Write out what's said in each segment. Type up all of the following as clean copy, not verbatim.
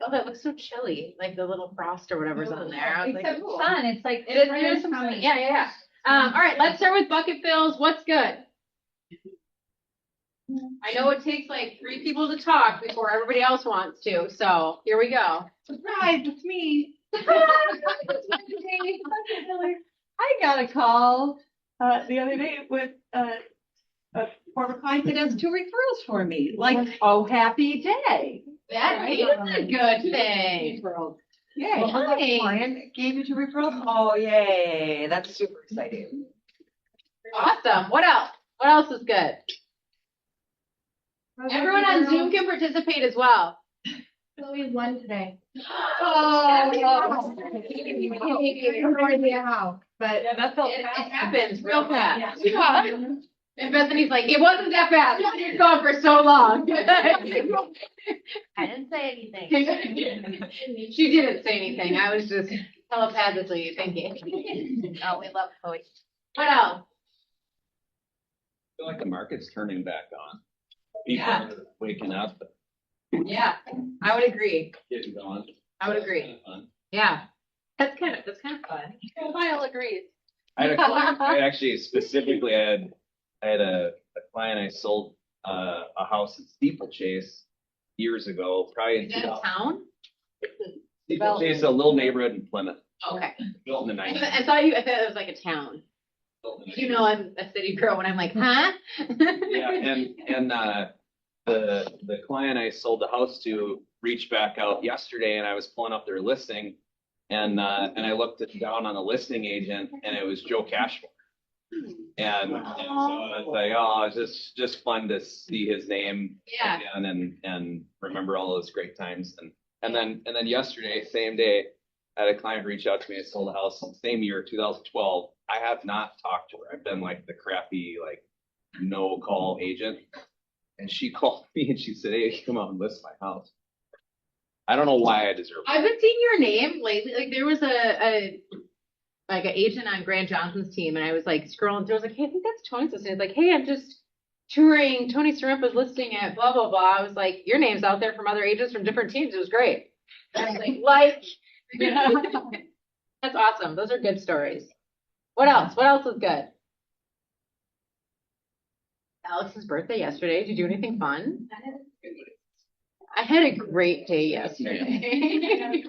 Oh, that looks so chilly, like the little frost or whatever's on there. I was Except like, sun. It's like it is some sun. Yeah. All right, let's start with bucket fills. What's good? I know it takes like 3 people to talk before everybody else wants to, so here we go. Surprise, it's me. I got a call The other day with a former client that has 2 referrals for me. Like, oh, happy day. That is a good thing. yay. Nice. Client gave you 2 referrals. Oh, yay. That's super exciting. Awesome. What else? What else is good? Everyone on Zoom can participate as well. We won today. Oh, No idea how, but Yeah, that's it happens real fast. Yeah. And Bethany's like, it wasn't that fast. It's gone for so long. I didn't say anything. She didn't say anything. I was just telepathically thinking. Oh, we love Chloe. What else? I feel like the market's turning back on. People Yeah. are waking up, Yeah, I would agree. getting going. I would agree. Kind of fun. Yeah. That's kind of fun. Kyle agrees. I had a client, I actually specifically had a client I sold a house in Steeplechase years ago, probably in Is that a town? Steeplechase, a little neighborhood in Plymouth, Okay. built in the 90s. I thought it was like a town. Built in the You know, I'm a city girl when I'm like, huh? Yeah, and the client I sold the house to reached back out yesterday, and I was pulling up their listing, and I looked down on the listing agent, and it was Joe Cashmore. And so I was like, oh, it's just fun to see his name Yeah. again and remember all those great times. And then yesterday, same day, I had a client reach out to me. I sold a house same year, 2012. I have not talked to her. I've been like the crappy, like no call agent. And she called me and she said, hey, come out and list my house. I don't know why I deserve it. I've been seeing your name lately. Like there was an agent on Grant Johnson's team, and I was like scrolling through. I was like, hey, I think that's Tony's listing. It's like, hey, I'm just touring. Tony Sarimpa's listing at blah blah blah. I was like, your name's out there from other agents from different teams. It was great. I was like, that's awesome. Those are good stories. What else? What else is good? Alex's birthday yesterday. Did you do anything fun? I had a great day yesterday.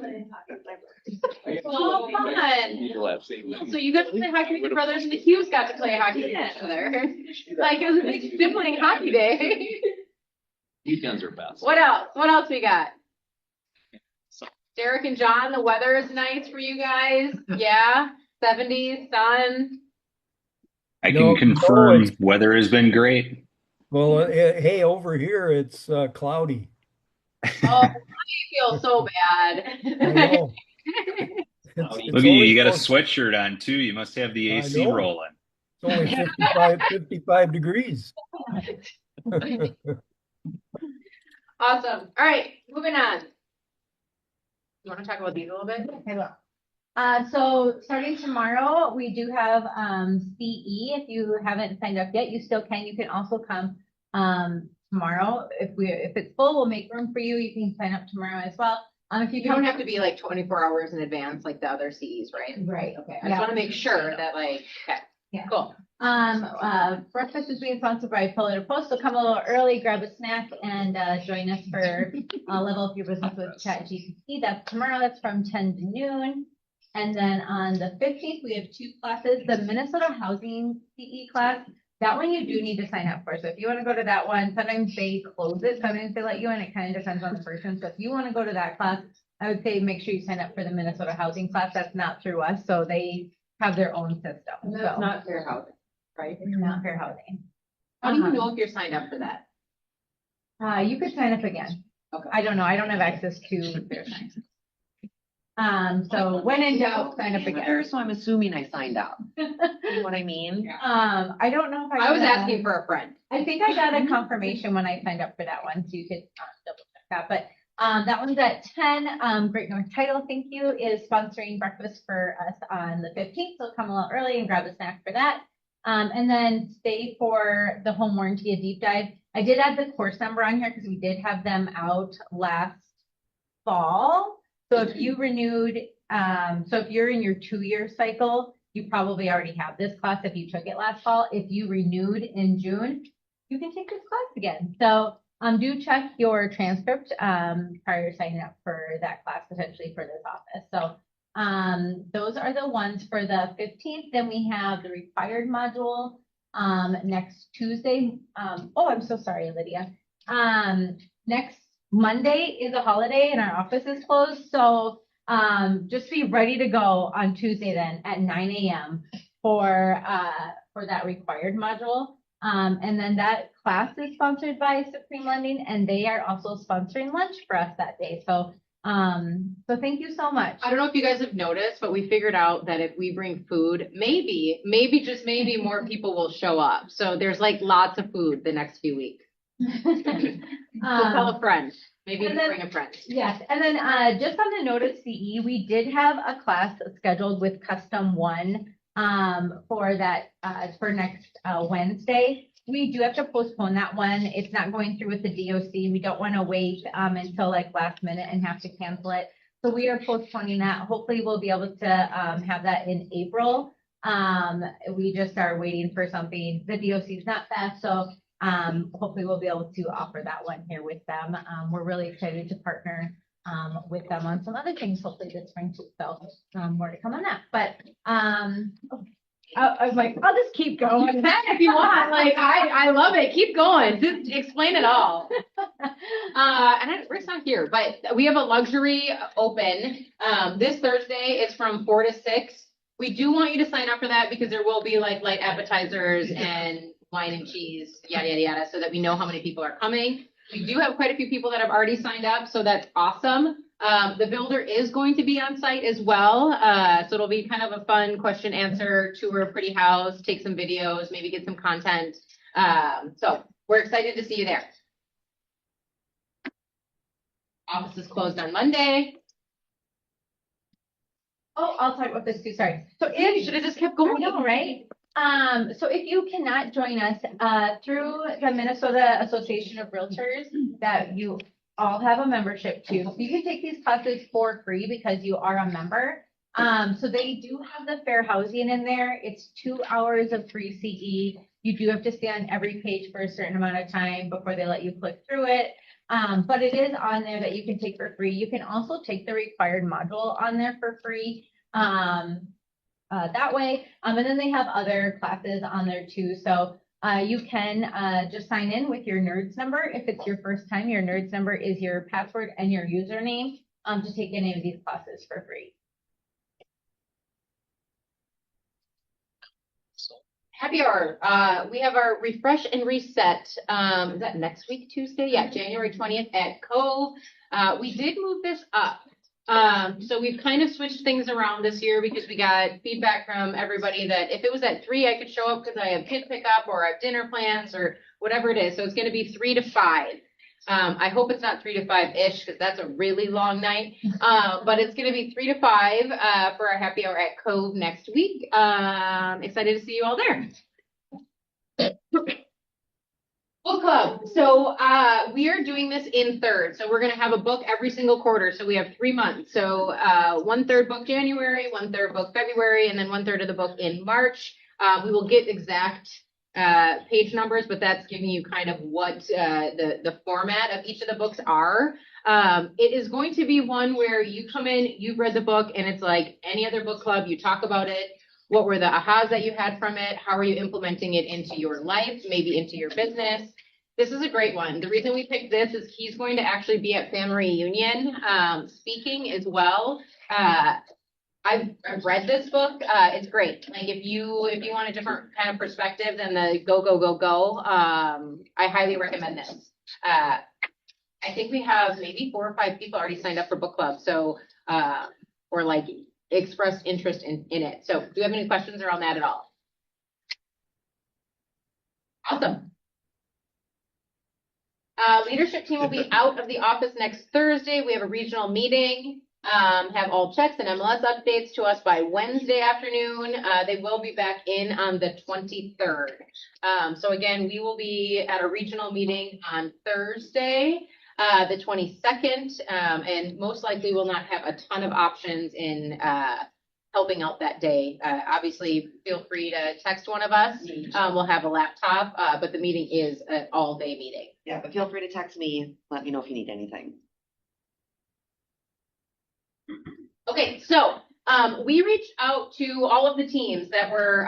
Oh, fun. People have seen So you got to play hockey with your brothers, and the Hughes got to play hockey together. Like it was a big sibling hockey day. Weekends are best. What else? What else we got? Derek and John, the weather is nice for you guys. Yeah, 70s, sun. I No, can no, confirm it's- weather has been great. Well, hey, over here it's cloudy. Oh, I feel so bad. I know. Look at you, you got a sweatshirt on too. You must have the I AC know. rolling. It's only 55 degrees. Awesome. All right, moving on. You want to talk about these a little bit? Okay, well. So starting tomorrow, we do have CE. If you haven't signed up yet, you still can. You can also come tomorrow. If it's full, we'll make room for you. You can sign up tomorrow as well. If You don't have to be like 24 hours in advance like the other CEs, right? Right. Okay. I just want to make sure that like, okay. Yeah. Cool. Breakfast is being sponsored by Pillar to Post, so come a little early, grab a snack, and join us for Level Up Your Business with ChatGPT. That's tomorrow. That's from 10 to noon. And then on the 15th, we have 2 classes. The Minnesota Housing CE class, that one you do need to sign up for. So if you want to go to that one, sometimes they close it, sometimes they let you in. It kind of depends on the person. So if you want to go to that class, I would say make sure you sign up for the Minnesota Housing class. That's not through us, so they have their own system. And that's So not fair housing, right? not fair housing. How do you know if you're signed up for that? You could sign up again. Okay. I don't know. I don't have access to their sign. So when in doubt, sign up again. So I'm assuming I signed up. You know what I mean? I don't know if I was got- asking for a friend. I think I got a confirmation when I signed up for that one, so you could double check that. But that one's at 10. Great North Title, thank you, is sponsoring breakfast for us on the 15th. So come a little early and grab a snack for that. And then stay for the home warranty, a deep dive. I did add the course number on here because we did have them out last fall. So if you renewed, so if you're in your 2-year cycle, you probably already have this class if you took it last fall. If you renewed in June, you can take this class again. So do check your transcript prior to signing up for that class, potentially for this office. So those are the ones for the 15th. Then we have the required module next Tuesday. Oh, I'm so sorry, Lydia. Next Monday is a holiday and our office is closed. So just be ready to go on Tuesday then at 9 a.m. for that required module. And then that class is sponsored by Supreme Lending, and they are also sponsoring lunch for us that day. So so thank you so much. I don't know if you guys have noticed, but we figured out that if we bring food, maybe just maybe more people will show up. So there's like lots of food the next few weeks. So tell a friend. Maybe and then- bring a friend. Yes, and then just on the note of CE, we did have a class scheduled with Custom One for that for next Wednesday. We do have to postpone that one. It's not going through with the DOC. We don't want to wait until like last minute and have to cancel it. So we are postponing that. Hopefully we'll be able to have that in April. We just are waiting for something. The DOC is not fast, so hopefully we'll be able to offer that one here with them. We're really excited to partner with them on some other things, hopefully this spring too. So more to come on that. But I was like, I'll just keep You going. can if you want. Like I love it. Keep going. Just explain it all. Rick's not here, but we have a luxury open. This Thursday is from 4 to 6. We do want you to sign up for that because there will be like light appetizers and wine and cheese, yada, yada, yada, so that we know how many people are coming. We do have quite a few people that have already signed up, so that's awesome. The builder is going to be on site as well. So it'll be kind of a fun question answer, tour a pretty house, take some videos, maybe get some content. So we're excited to see you there. Office is closed on Monday. Oh, I'll talk about this too. Sorry. So You if should have just kept I going. know, right? So if you cannot join us through the Minnesota Association of Realtors that you all have a membership to, so you can take these classes for free because you are a member. So they do have the fair housing in there. It's 2 hours of free CE. You do have to stay on every page for a certain amount of time before they let you click through it. But it is on there that you can take for free. You can also take the required module on there for free. That way. And then they have other classes on there too. So you can just sign in with your NERDS number. If it's your first time, your NERDS number is your password and your username to take any of these classes for free. Happy hour. We have our refresh and reset. Is that next week, Tuesday? Yeah, January 20th at Cove. We did move this up. So we've kind of switched things around this year because we got feedback from everybody that if it was at 3, I could show up because I have kid pickup or I have dinner plans or whatever it is. So it's going to be 3 to 5. I hope it's not 3 to 5-ish because that's a really long night. But it's going to be 3 to 5 for our happy hour at Cove next week. Excited to see you all there. Book club. So we are doing this in thirds. So we're going to have a book every single quarter. So we have 3 months. So 1/3 book January, 1/3 book February, and then 1/3 of the book in March. We will get exact page numbers, but that's giving you kind of what the format of each of the books are. It is going to be one where you come in, you've read the book, and it's like any other book club. You talk about it. What were the ahas that you had from it? How are you implementing it into your life, maybe into your business? This is a great one. The reason we picked this is he's going to actually be at family reunion speaking as well. I've read this book. It's great. Like if you want a different kind of perspective than the go, I highly recommend this. I think we have maybe 4 or 5 people already signed up for book club. So, or like expressed interest in it. So do you have any questions around that at all? Awesome. Leadership team will be out of the office next Thursday. We have a regional meeting. Have all checks and MLS updates to us by Wednesday afternoon. They will be back in on the 23rd. So again, we will be at a regional meeting on Thursday. the 22nd, and most likely will not have a ton of options in helping out that day. Obviously, feel free to text one of us. We'll have a laptop, but the meeting is an all-day meeting. Yeah, but feel free to text me. Let me know if you need anything. Okay, so we reached out to all of the teams that were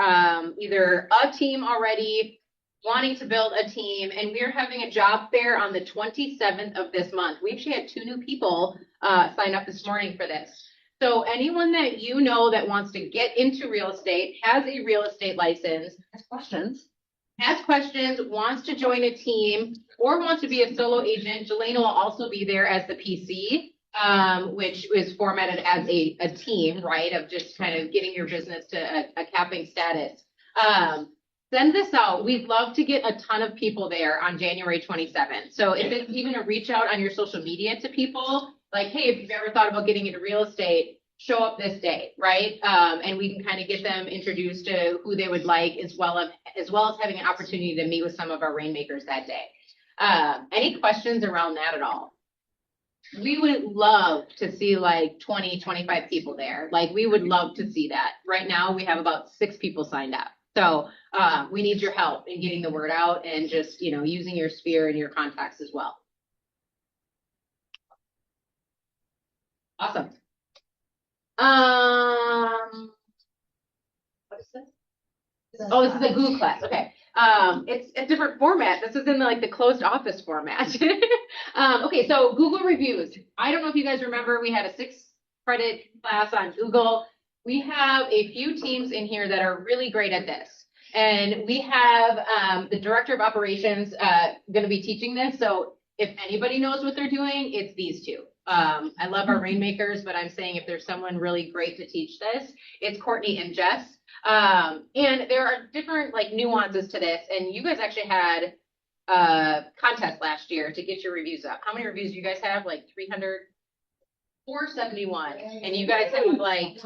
either a team already, wanting to build a team, and we're having a job fair on the 27th of this month. We actually had 2 new people sign up this morning for this. So anyone that you know that wants to get into real estate, has a real estate license, has questions, wants to join a team, or wants to be a solo agent, Jelena will also be there as the PC, which is formatted as a team, right, of just kind of getting your business to a capping status. Send this out. We'd love to get a ton of people there on January 27th. So if it's even a reach out on your social media to people, like, hey, if you've ever thought about getting into real estate, show up this day, right? And we can kind of get them introduced to who they would like, as well as having an opportunity to meet with some of our rainmakers that day. Any questions around that at all? We would love to see like 20, 25 people there. Like, we would love to see that. Right now, we have about 6 people signed up. So we need your help in getting the word out and just, using your sphere and your contacts as well. Awesome. What is this? Oh, this is a Google class. Okay. It's a different format. This is in the closed office format. Okay, so Google reviews. I don't know if you guys remember, we had a 6-credit class on Google. We have a few teams in here that are really great at this. And we have the director of operations going to be teaching this. So if anybody knows what they're doing, it's these 2. I love our rainmakers, but I'm saying if there's someone really great to teach this, it's Courtney and Jess. And there are different nuances to this. And you guys actually had a contest last year to get your reviews up. How many reviews do you guys have? 300? 471. And you guys have 25.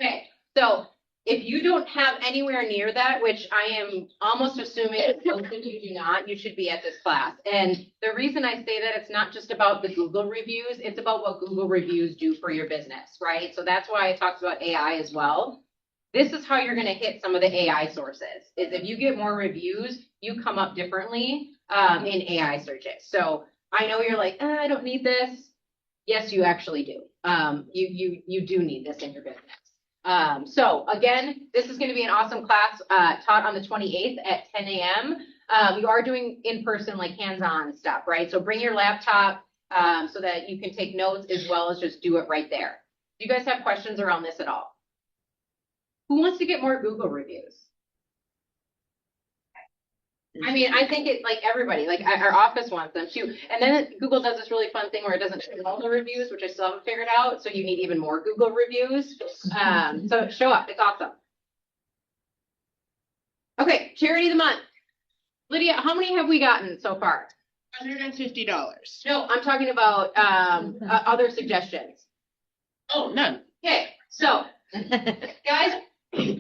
Okay. So if you don't have anywhere near that, which I am almost assuming most of you do not, you should be at this class. And the reason I say that, it's not just about the Google reviews, it's about what Google reviews do for your business, right? So that's why I talked about AI as well. This is how you're going to hit some of the AI sources, is if you get more reviews, you come up differently in AI searches. So I know you're like, I don't need this. Yes, you actually do. You do need this in your business. So again, this is going to be an awesome class taught on the 28th at 10 a.m. You are doing in-person, hands-on stuff, right? So bring your laptop so that you can take notes as well as just do it right there. Do you guys have questions around this at all? Who wants to get more Google reviews? I mean, I think it's everybody, our office wants them too. And then Google does this really fun thing where it doesn't show all the reviews, which I still haven't figured out. So you need even more Google reviews. So show up. It's awesome. Okay, charity of the month. Lydia, how many have we gotten so far? $150. No, I'm talking about other suggestions. Oh, none. Okay, so guys,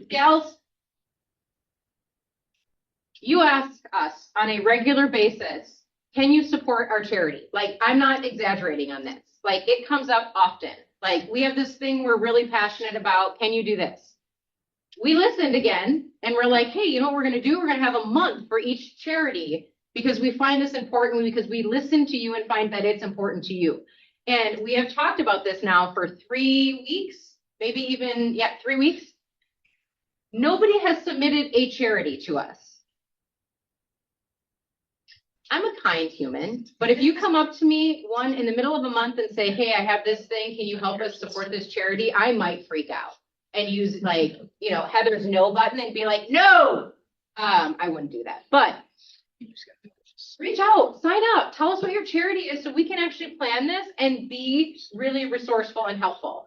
gals, you ask us on a regular basis, can you support our charity? I'm not exaggerating on this. It comes up often. We have this thing we're really passionate about. Can you do this? We listened again and we're like, hey, you know what we're going to do? We're going to have a month for each charity because we find this important, because we listen to you and find that it's important to you. And we have talked about this now for 3 weeks, maybe even, 3 weeks. Nobody has submitted a charity to us. I'm a kind human, but if you come up to me in the middle of a month and say, hey, I have this thing, can you help us support this charity? I might freak out and use Heather's no button and be like, no, I wouldn't do that. But reach out, sign up, tell us what your charity is so we can actually plan this and be really resourceful and helpful.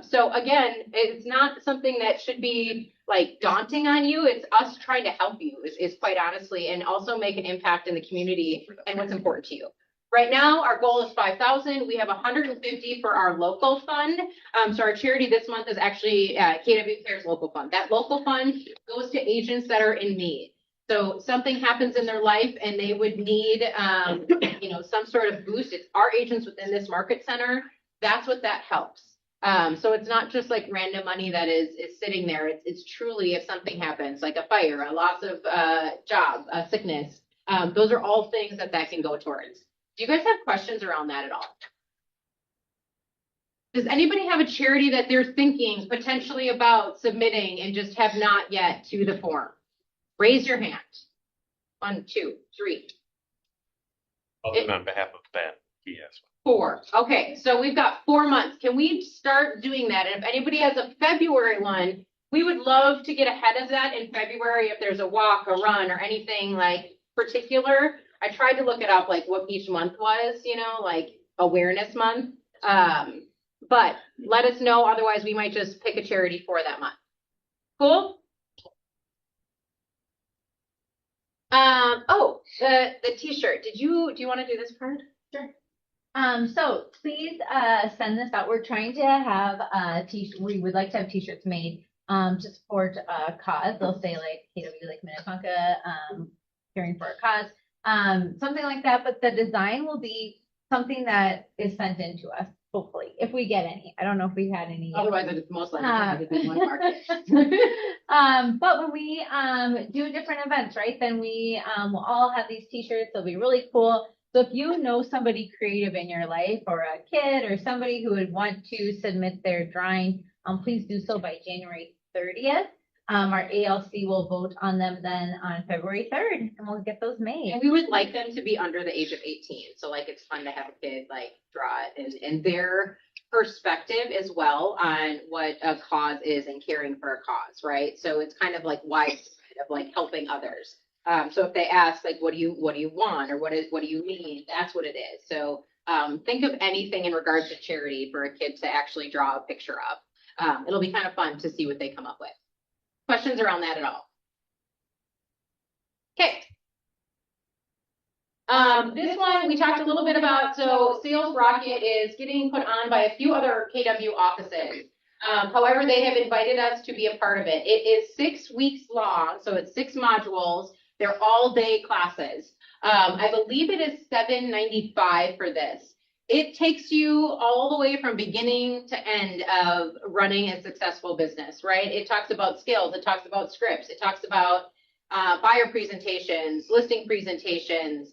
So again, it's not something that should be daunting on you. It's us trying to help you is quite honestly, and also make an impact in the community and what's important to you. Right now, our goal is 5,000. We have 150 for our local fund. So our charity this month is actually KW Cares Local Fund. That local fund goes to agents that are in need. So something happens in their life and they would need, some sort of boost. It's our agents within this market center. That's what that helps. So it's not just like random money that is sitting there. It's truly if something happens, like a fire, a loss of job, a sickness. Those are all things that can go towards. Do you guys have questions around that at all? Does anybody have a charity that they're thinking potentially about submitting and just have not yet to the form? Raise your hand. 1, 2, 3. On behalf of Ben, he has 4. Okay, so we've got 4 months. Can we start doing that? And if anybody has a February one, we would love to get ahead of that in February if there's a walk, a run, or anything like particular. I tried to look it up, like what each month was, like awareness month. But let us know. Otherwise, we might just pick a charity for that month. Cool? The t-shirt. Do you want to do this part? Sure. So please send this out. We're trying to have we would like to have t-shirts made to support a cause. They'll say like KW like Minnetonka, caring for a cause, something like that. But the design will be something that is sent in to us, hopefully, if we get any. I don't know if we've had any. Otherwise, it's most likely in one market. But when we do different events, right, then we will all have these t-shirts. They'll be really cool. So if you know somebody creative in your life or a kid or somebody who would want to submit their drawing, please do so by January 30th. Our ALC will vote on them then on February 3rd, and we'll get those made. And we would like them to be under the age of 18. So like it's fun to have a kid like draw it and their perspective as well on what a cause is and caring for a cause, right? So it's kind of like widespread of like helping others. So if they ask like, what do you want? Or what do you mean? That's what it is. So think of anything in regards to charity for a kid to actually draw a picture of. It'll be kind of fun to see what they come up with. Questions around that at all? Okay. This one we talked a little bit about. So Sales Rocket is getting put on by a few other KW offices. However, they have invited us to be a part of it. It is 6 weeks long, so it's 6 modules. They're all day classes. I believe it is $7.95 for this. It takes you all the way from beginning to end of running a successful business, right? It talks about skills. It talks about scripts. It talks about buyer presentations, listing presentations.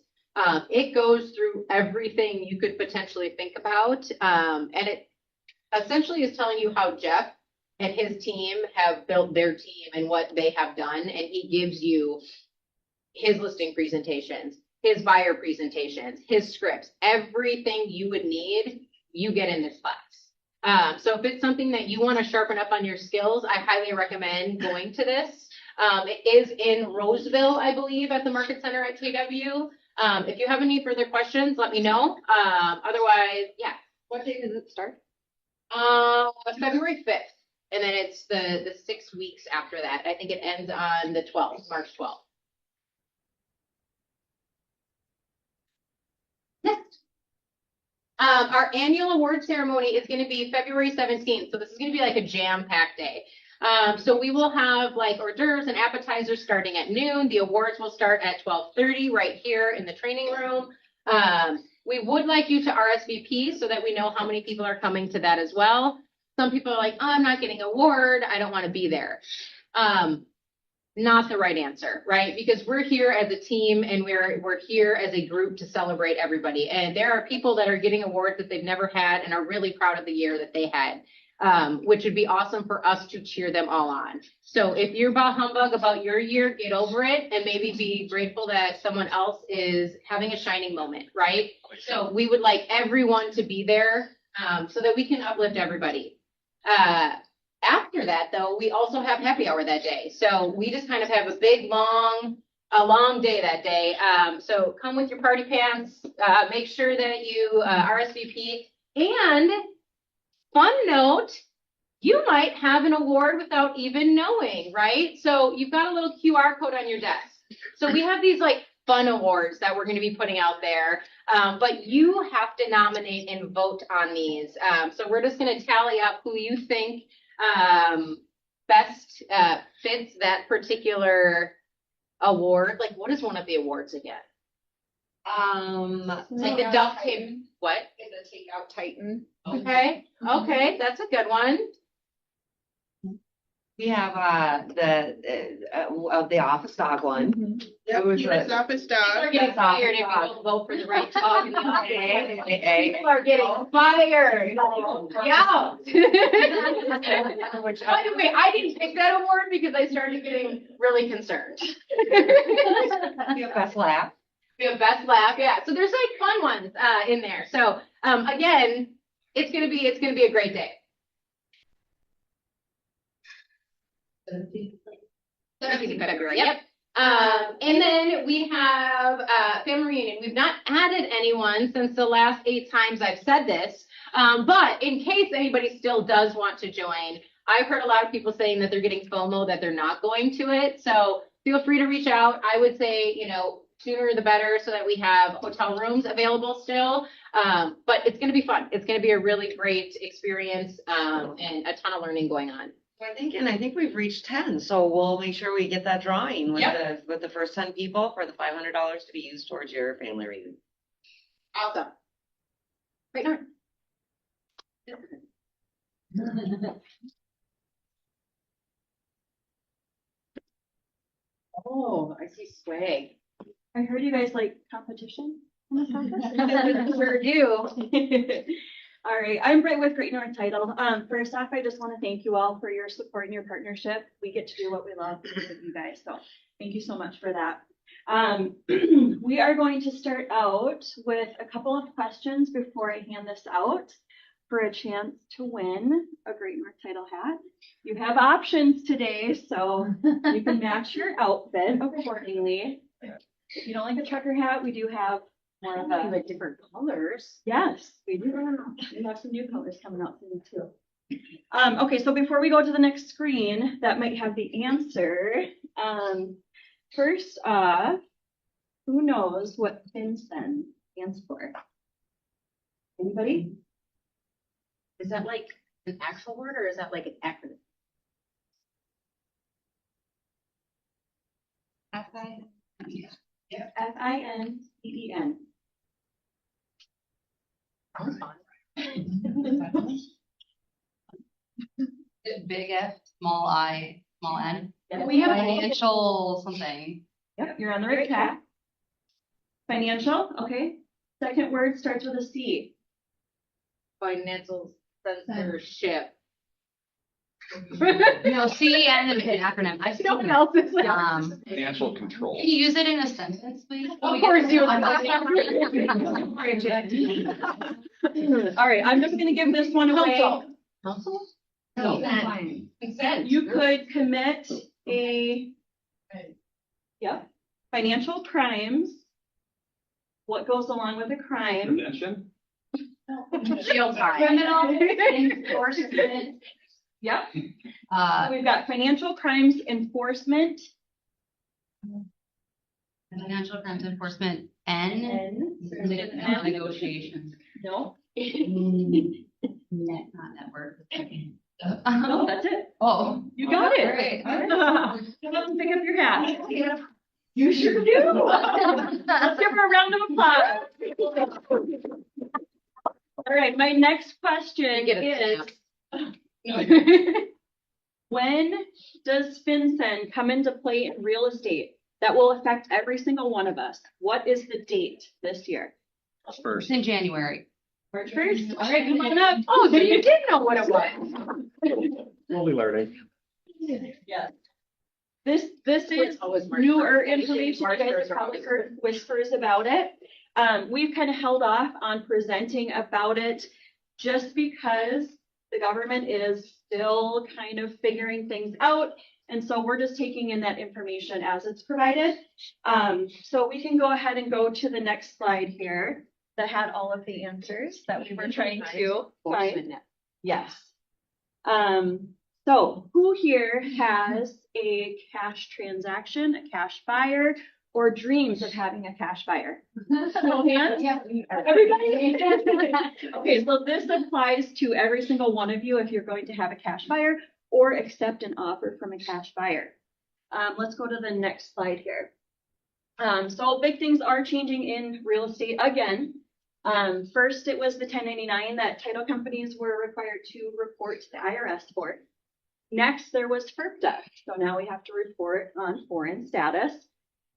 It goes through everything you could potentially think about. And it essentially is telling you how Jeff and his team have built their team and what they have done. And he gives you his listing presentations, his buyer presentations, his scripts, everything you would need, you get in this class. So if it's something that you want to sharpen up on your skills, I highly recommend going to this. It is in Roseville, I believe, at the Market Center at KW. If you have any further questions, let me know. Otherwise, yeah. What day does it start? February 5th. And then it's the 6 weeks after that. I think it ends on the 12th, March 12th. Next. Our annual award ceremony is going to be February 17th. So this is going to be like a jam-packed day. So we will have like hors d'oeuvres and appetizers starting at noon. The awards will start at 12:30 right here in the training room. We would like you to RSVP so that we know how many people are coming to that as well. Some people are like, oh, I'm not getting an award. I don't want to be there. Not the right answer, right? Because we're here as a team and we're here as a group to celebrate everybody. And there are people that are getting awards that they've never had and are really proud of the year that they had, which would be awesome for us to cheer them all on. So if you're bah humbug about your year, get over it and maybe be grateful that someone else is having a shining moment, right? So we would like everyone to be there so that we can uplift everybody. After that, though, we also have happy hour that day. So we just kind of have a long day that day. So come with your party pants, make sure that you RSVP. And fun note, you might have an award without even knowing, right? So you've got a little QR code on your desk. So we have these like fun awards that we're going to be putting out there. But you have to nominate and vote on these. So we're just going to tally up who you think best fits that particular award. Like, what is one of the awards again? Like the Duff came, what? The Takeout Titan. Okay, okay, that's a good one. We have the office dog one. Yep, was Peter's office People are dog. getting fired if you don't vote for the right dog in the office. People are getting fired. Yeah. By the way, I didn't pick that award because I started getting really concerned. We have best laugh. We have best laugh, yeah. So there's like fun ones in there. So again, it's gonna be a great day. 17th of February. Yep. And then we have family reunion. We've not added anyone since the last 8 times I've said this. But in case anybody still does want to join, I've heard a lot of people saying that they're getting FOMO, that they're not going to it. So feel free to reach out. I would say, sooner the better so that we have hotel rooms available still. But it's going to be fun. It's going to be a really great experience and a ton of learning going on. I think we've reached 10, so we'll make sure we get that drawing with the first 10 people for the $500 to be used towards your family reunion. Awesome. Right, Norm. Oh, I see swag. I heard you guys like competition on this podcast. Sure do. All right, I'm Britt with Great North Title. First off, I just want to thank you all for your support and your partnership. We get to do what we love because of you guys, so thank you so much for that. We are going to start out with a couple of questions before I hand this out for a chance to win a Great North Title hat. You have options today, so you can match your outfit accordingly. If you don't like a trucker hat, we do have more of a like different colors. yes, we do. We have some new colors coming out soon too. Okay, so before we go to the next screen, that might have the answer. First off, who knows what FinCEN stands for? Anybody? Is that like an actual word or is that like an acronym? FINCEN. Sounds fun. Big F, small I, small N. Yeah, we have Financial something. Yep, you're on the right track. Financial, okay. Second word starts with a C. Financial censorship. No, CEN is an acronym. I've seen No one it. else is. Financial control. Can you use it in a sentence, please? Of course you All right, I'm just gonna give this one away. Council? No. Consent. You could commit a, financial crimes. What goes along with a crime? Prevention? Jail time. Criminal enforcement. Yep. So we've got financial crimes enforcement. Financial crimes enforcement, N. N. Negotiations. No, Not that word. no, that's it. Oh. You got it. Great. Come on, pick up your hat. You sure do. Let's give her a round of applause. All right, my next question Get a is, when does FinCEN come into play in real estate that will affect every single one of us? What is the date this year? First. It's in January. March 1st? All right, come on up. Oh, so you did know what it was. We'll be learning. Yes. This is Always March newer 1st. information. You March guys 1st have probably always. heard whispers about it. We've kind of held off on presenting about it just because the government is still kind of figuring things out. And so we're just taking in that information as it's provided. So we can go ahead and go to the next slide here that had all of the answers that we were trying to find. Yes. So who here has a cash transaction, a cash buyer, or dreams of having a cash buyer? No hands? Everybody? Okay, so this applies to every single one of you if you're going to have a cash buyer or accept an offer from a cash buyer. Let's go to the next slide here. So big things are changing in real estate again. First, it was the 1099 that title companies were required to report to the IRS for. Next, there was FIRPTA. So now we have to report on foreign status.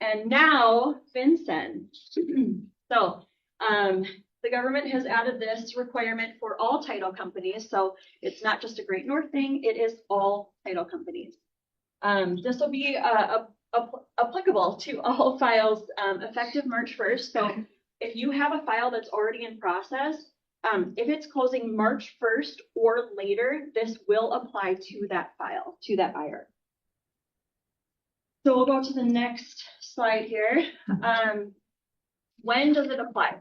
And now FinCEN. So the government has added this requirement for all title companies. So it's not just a Great North thing, it is all title companies. This will be applicable to all files effective March 1st. So if you have a file that's already in process, if it's closing March 1st or later, this will apply to that file, to that buyer. So we'll go to the next slide here. When does it apply?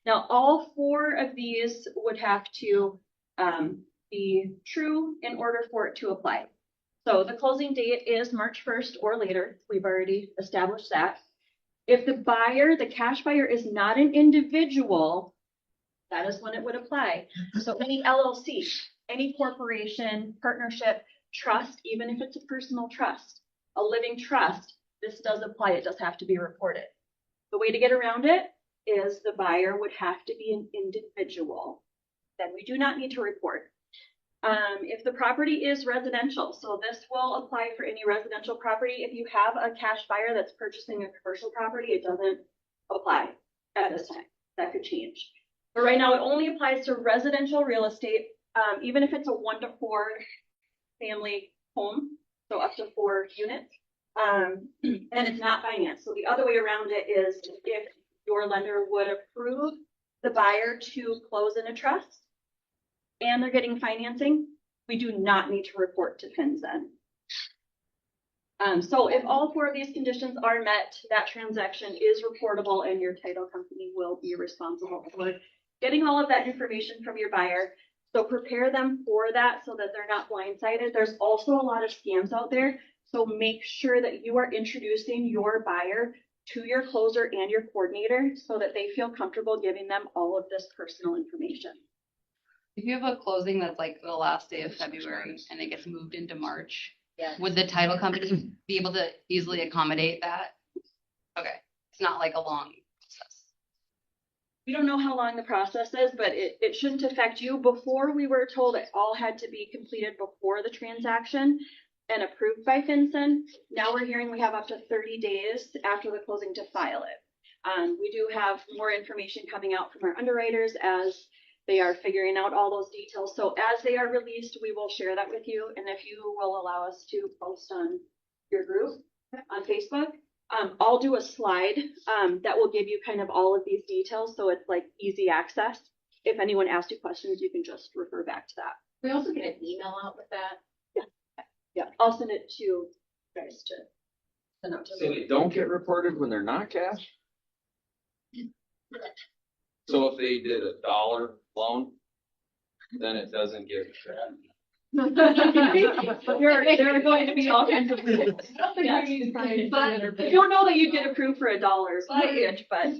Now, all 4 of these would have to be true in order for it to apply. So the closing date is March 1st or later. We've already established that. If the buyer, the cash buyer, is not an individual, that is when it would apply. So any LLC, any corporation, partnership, trust, even if it's a personal trust, a living trust, this does apply. It does have to be reported. The way to get around it is the buyer would have to be an individual. Then we do not need to report. If the property is residential, so this will apply for any residential property. If you have a cash buyer that's purchasing a commercial property, it doesn't apply at this time. That could change. But right now, it only applies to residential real estate, even if it's a 1 to 4 family home, so up to 4 units, and it's not financed. So the other way around it is if your lender would approve the buyer to close in a trust and they're getting financing, we do not need to report to FinCEN. So if all 4 of these conditions are met, that transaction is reportable and your title company will be responsible for getting all of that information from your buyer. So prepare them for that so that they're not blindsided. There's also a lot of scams out there. So make sure that you are introducing your buyer to your closer and your coordinator so that they feel comfortable giving them all of this personal information. If you have a closing that's like the last day of February and it gets moved into March, Yes. would the title company be able to easily accommodate that? Okay, it's not like a long process. We don't know how long the process is, but it shouldn't affect you. Before, we were told it all had to be completed before the transaction and approved by FinCEN. Now we're hearing we have up to 30 days after the closing to file it. We do have more information coming out from our underwriters as they are figuring out all those details. So as they are released, we will share that with you. And if you will allow us to post on your group on Facebook, I'll do a slide that will give you kind of all of these details. So it's like easy access. If anyone asks you questions, you can just refer back to that. We also get an email out with that. Yeah, I'll send it to you guys to send out to So they don't get reported when they're not cash? So if they did a $1 loan, then it doesn't get tracked. There are going to be all kinds of rules. But I don't know that you get approved for $1 mortgage, but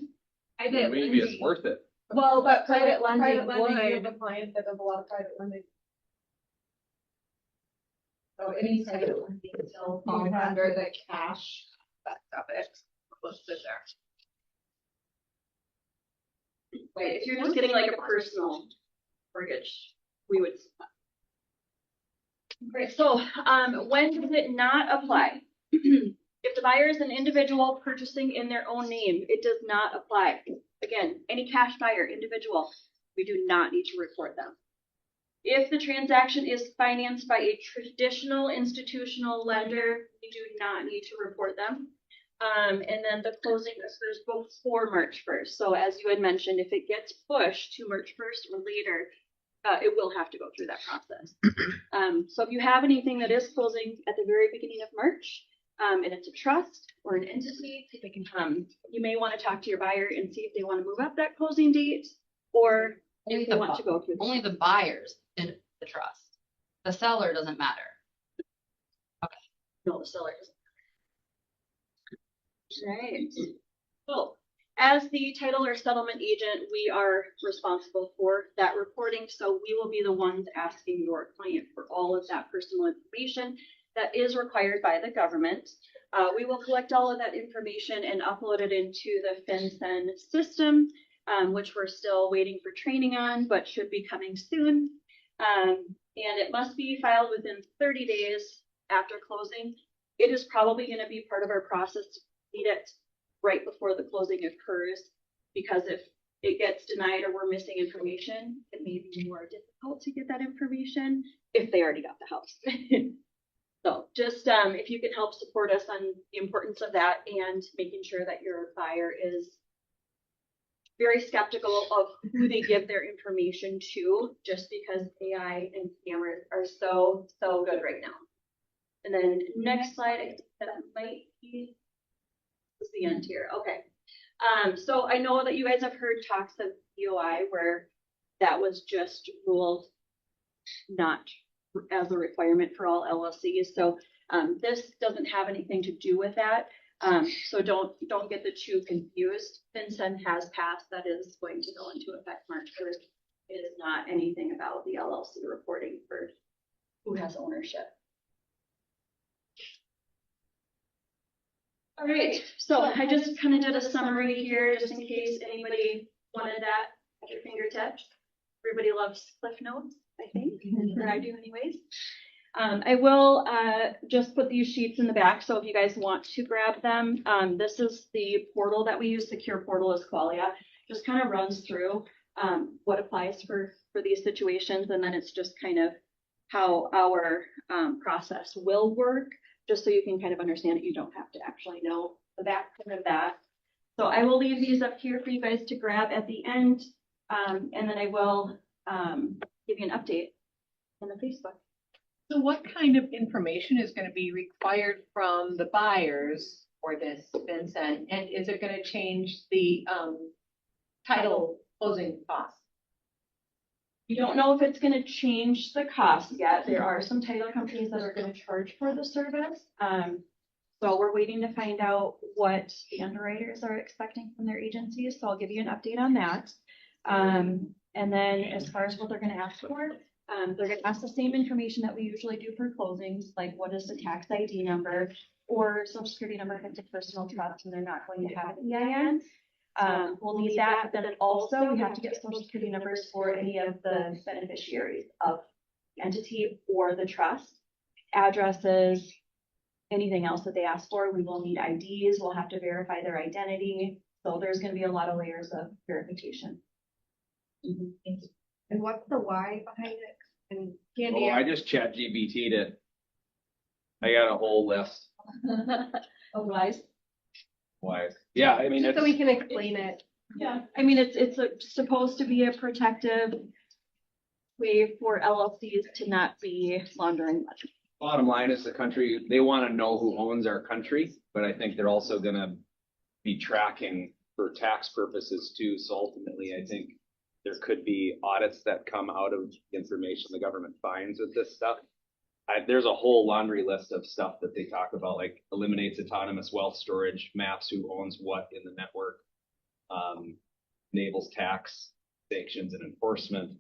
I did. Maybe it's worth it. Well, but private lending You would. have a client that does a lot of private lending. So any private lending still falls under the cash, that topic listed there. wait, if you're just getting like a personal mortgage, we would. Great. So, when does it not apply? If the buyer is an individual purchasing in their own name, it does not apply. Again, any cash buyer, individual, we do not need to report them. If the transaction is financed by a traditional institutional lender, we do not need to report them. And then the closing is before March 1st. So as you had mentioned, if it gets pushed to March 1st or later, it will have to go through that process. So if you have anything that is closing at the very beginning of March, and it's a trust or an entity, you may want to talk to your buyer and see if they want to move up that closing date or if they want to go through. Only the buyers in the trust. The seller doesn't matter. Okay. No, the seller doesn't. Right. So, as the title or settlement agent, we are responsible for that reporting. So we will be the ones asking your client for all of that personal information that is required by the government. We will collect all of that information and upload it into the FinCEN system, which we're still waiting for training on, but should be coming soon. And it must be filed within 30 days after closing. It is probably going to be part of our process to complete it right before the closing occurs, because if it gets denied or we're missing information, it may be more difficult to get that information if they already got the house. So just if you can help support us on the importance of that and making sure that your buyer is very skeptical of who they give their information to, just because AI and scammers are so good right now. And then next slide, I think that might be the end here. Okay. So I know that you guys have heard talks of DOI where that was just ruled not as a requirement for all LLCs. So this doesn't have anything to do with that. So don't get the two confused. FinCEN has passed. That is going to go into effect March 1st. It is not anything about the LLC reporting for who has ownership. All right, so I just kind of did a summary here just in case anybody wanted that at your fingertips. Everybody loves Cliff Notes, I think, or I do anyways. I will just put these sheets in the back, so if you guys want to grab them, this is the portal that we use, Secure Portal is Qualia. Just kind of runs through what applies for these situations, and then it's just kind of how our process will work, just so you can kind of understand it. You don't have to actually know the background of that. So I will leave these up here for you guys to grab at the end, and then I will give you an update on the Facebook. So what kind of information is going to be required from the buyers for this, Vincent? And is it going to change the title closing costs? We don't know if it's going to change the cost yet. There are some title companies that are going to charge for the service. So we're waiting to find out what the underwriters are expecting from their agencies. So I'll give you an update on that. And then as far as what they're going to ask for, they're going to ask the same information that we usually do for closings, like what is the tax ID number or social security number if it's a personal trust and they're not going to have an EIN. We'll need that, but then also we have to get social security numbers for any of the beneficiaries of the entity or the trust, addresses, anything else that they ask for. We will need IDs. We'll have to verify their identity. So there's going to be a lot of layers of verification. And what's the why behind it? And Oh, I just chat GBT'd it. I got a whole list. Oh, wise. Why? Yeah, I mean, just so it's, we can explain it. Yeah, I mean, it's supposed to be a protective way for LLCs to not be laundering money. bottom line is the country, they want to know who owns our country, but I think they're also gonna be tracking for tax purposes too. So ultimately, I think there could be audits that come out of information the government finds with this stuff. There's a whole laundry list of stuff that they talk about, like eliminates autonomous wealth storage, maps who owns what in the network, enables tax sanctions and enforcement.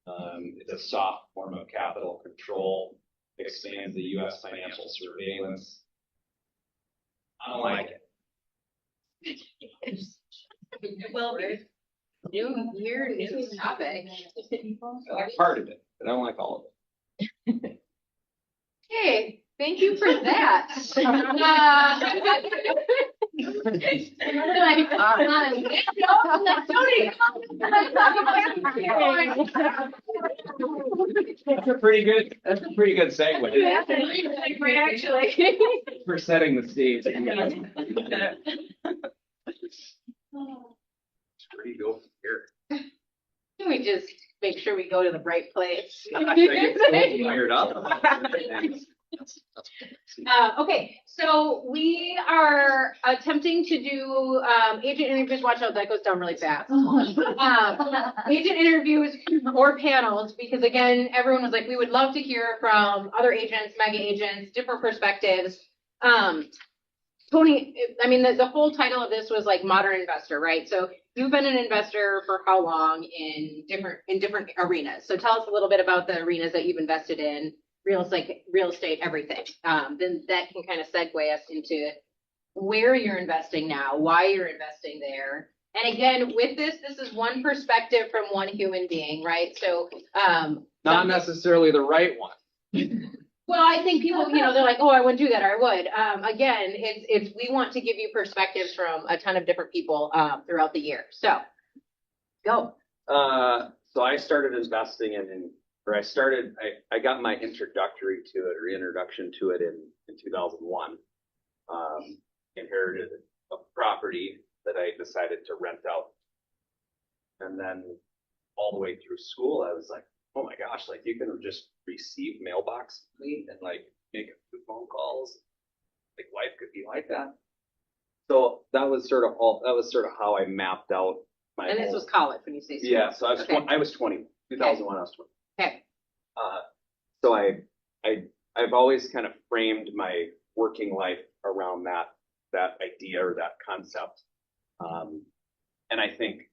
It's a soft form of capital control, expands the U.S. financial surveillance. I don't like it. It will be. New year, new topic. I like part of it, but I don't like all of it. Okay, thank you for that. That's a pretty good segue. Actually. For setting the stage. Where do you go from here? Can we just make sure we go to the right place? I get so fired up. Okay, so we are attempting to do agent interviews. Watch out, that goes down really fast. Agent interviews or panels, because again, everyone was like, we would love to hear from other agents, mega agents, different perspectives. Tony, I mean, the whole title of this was like modern investor, right? So you've been an investor for how long in different arenas? So tell us a little bit about the arenas that you've invested in real estate, everything. Then that can kind of segue us into where you're investing now, why you're investing there. And again, with this is one perspective from one human being, right? So, Not necessarily the right one. well, I think people, they're like, oh, I wouldn't do that, or I would. Again, it's we want to give you perspectives from a ton of different people throughout the year. So, go. So I started investing I got my introduction to it in 2001. Inherited a property that I decided to rent out. And then all the way through school, I was like, oh my gosh, like you can just receive mailbox money and like make a few phone calls. Like life could be like that. So that was sort of how I mapped out my And this was college when you say school. Yeah, so I was 20. 2001, I was 20. Okay. So I've always kind of framed my working life around that idea or that concept. And I think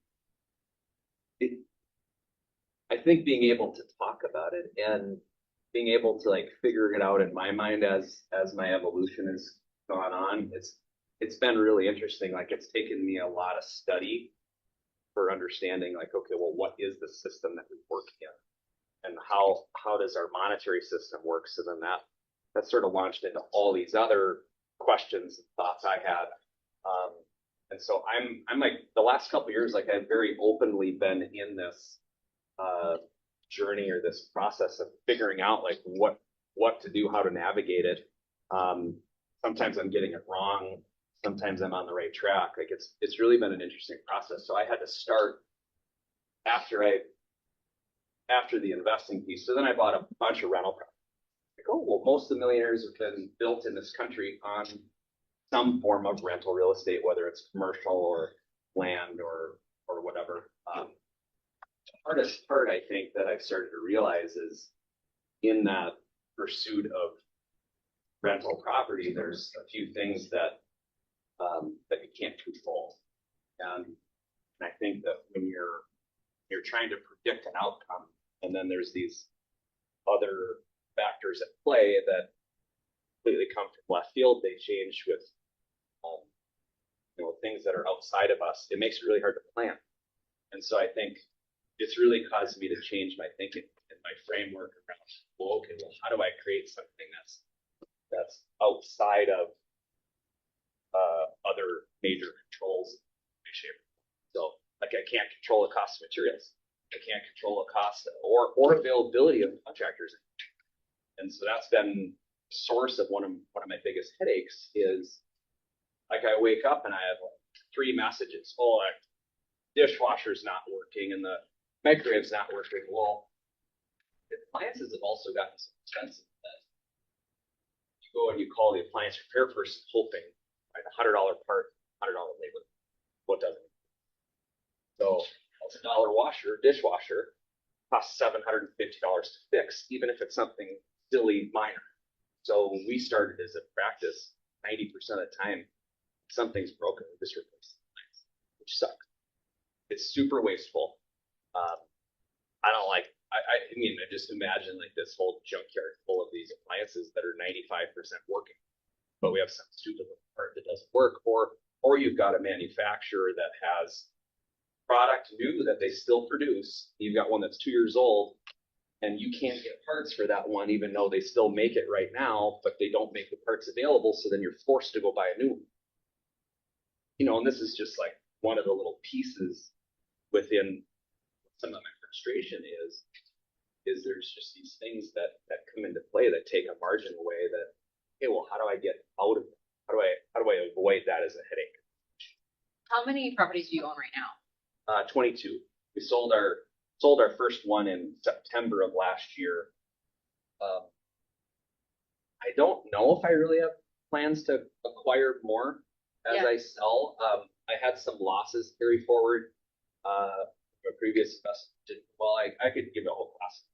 being able to talk about it and being able to like figure it out in my mind as my evolution has gone on, it's been really interesting. Like it's taken me a lot of study for understanding like, okay, well, what is the system that we work in? And how does our monetary system work? So then that sort of launched into all these other questions and thoughts I had. And so I'm like the last couple of years, like I've very openly been in this journey or this process of figuring out like what to do, how to navigate it. Sometimes I'm getting it wrong. Sometimes I'm on the right track. Like it's really been an interesting process. So I had to start after the investing piece. So then I bought a bunch of rental properties. Like, oh, well, most of the millionaires have been built in this country on some form of rental real estate, whether it's commercial or land or whatever. The hardest part, I think, that I've started to realize is in that pursuit of rental property, there's a few things that you can't control. And I think that when you're trying to predict an outcome, and then there's these other factors at play that completely come from left field, they change with things that are outside of us, it makes it really hard to plan. And so I think it's really caused me to change my thinking and my framework around, well, okay, well, how do I create something that's outside of other major controls? So like I can't control the cost of materials. I can't control the cost or availability of contractors. And so that's been the source of one of my biggest headaches is like I wake up and I have like 3 messages. Oh, like dishwasher's not working and the microwave's not working. Well, the appliances have also gotten so expensive that you go and you call the appliance repair person hoping, right, $100 part, $100 labor. What doesn't it? So $1,000 dishwasher costs $750 to fix, even if it's something silly minor. So when we started as a practice, 90% of the time, something's broken, we just replace it, which sucks. It's super wasteful. I don't like. I mean, I just imagine like this whole junkyard full of these appliances that are 95% working, but we have some stupid part that doesn't work, or you've got a manufacturer that has product new that they still produce. You've got one that's 2 years old, and you can't get parts for that one, even though they still make it right now, but they don't make the parts available. So then you're forced to go buy a new one. And this is just like one of the little pieces within some of my frustration is there's just these things that come into play that take a margin away that, okay, well, how do I get out of it? How do I avoid that as a headache? How many properties do you own right now? 22. We sold our first one in September of last year. I don't know if I really have plans to acquire more as I sell. I had some losses carry forward. My previous investment I could give a whole class of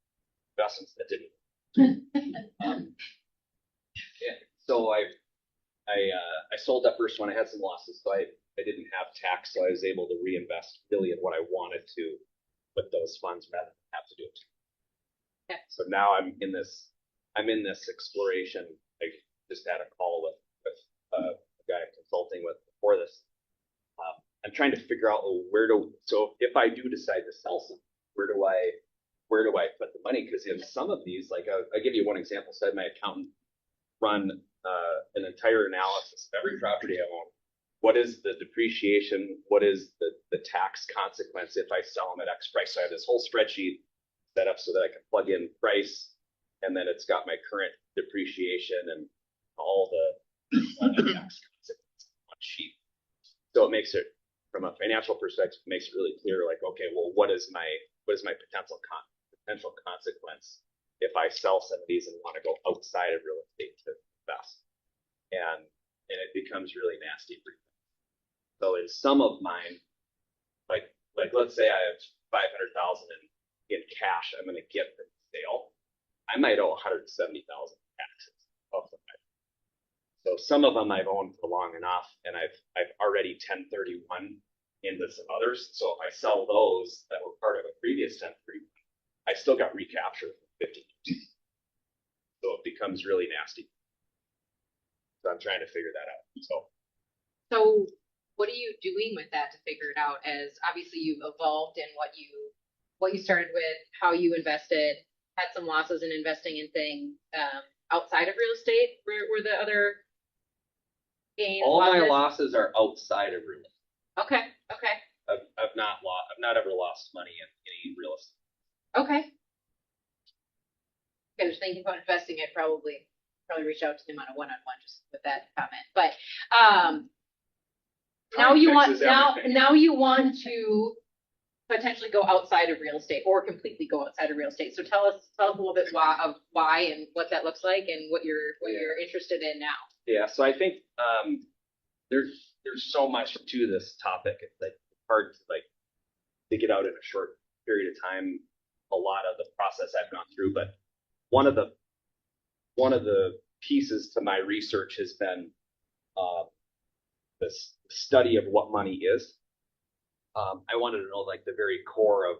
investments that didn't. So I sold that first one. I had some losses, so I didn't have tax, so I was able to reinvest really in what I wanted to with those funds rather than have to do it. So now I'm in this I'm in this exploration. I just had a call with a guy I'm consulting with before this. I'm trying to figure out so if I do decide to sell some, where do I put the money? Because in some of these, like I'll give you one example. So I had my accountant run an entire analysis of every property I own. What is the depreciation? What is the tax consequence if I sell them at X price? So I have this whole spreadsheet set up so that I can plug in price, and then it's got my current depreciation and all the tax consequences on one sheet. So it makes it, from a financial perspective, makes it really clear, like, okay, well, what is my potential consequence if I sell some of these and want to go outside of real estate to invest? And it becomes really nasty for you. So in some of mine, like let's say I have 500,000 in cash I'm going to get from the sale, I might owe 170,000 taxes off the back. So some of them I've owned for long enough, and I've already 1031 into some others. So if I sell those that were part of a previous 1031, I still got recapture for 50 years. So it becomes really nasty. So I'm trying to figure that out. So what are you doing with that to figure it out? As obviously you've evolved in what you started with, how you invested, had some losses in investing in things outside of real estate. Were the other gains? All my losses are outside of real estate. Okay. I've not ever lost money in any real estate. Okay. I was thinking about investing. I'd probably reach out to him on a one-on-one just with that comment. But now you want to potentially go outside of real estate or completely go outside of real estate. So tell us a little bit why and what that looks like and what you're interested in now. Yeah, so I think there's so much to this topic. It's like hard to get out in a short period of time. A lot of the process I've gone through, but one of the pieces to my research has been this study of what money is. I wanted to know like the very core of,